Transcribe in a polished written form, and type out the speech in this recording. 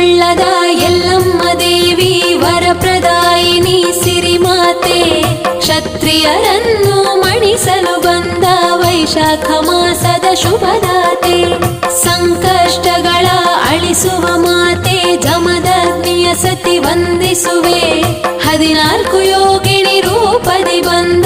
ಉಳ್ಳದ ಎಲ್ಲಮ್ಮ ದೇವಿ ವರಪ್ರದಾಯಿನಿ ಸಿರಿಮಾತೆ, ಕ್ಷತ್ರಿಯರನ್ನು ಮಣಿಸಲು ಬಂದ ವೈಶಾಖ ಮಾಸದ ಶುಭದಾತೆ, ಸಂಕಷ್ಟಗಳ ಅಳಿಸುವ ಮಾತೆ ಜಮದಗ್ನಿಯ ಸತಿ ವಂದಿಸುವೆ, 14 ಯೋಗಿನಿ ರೂಪದಿ ಬಂದ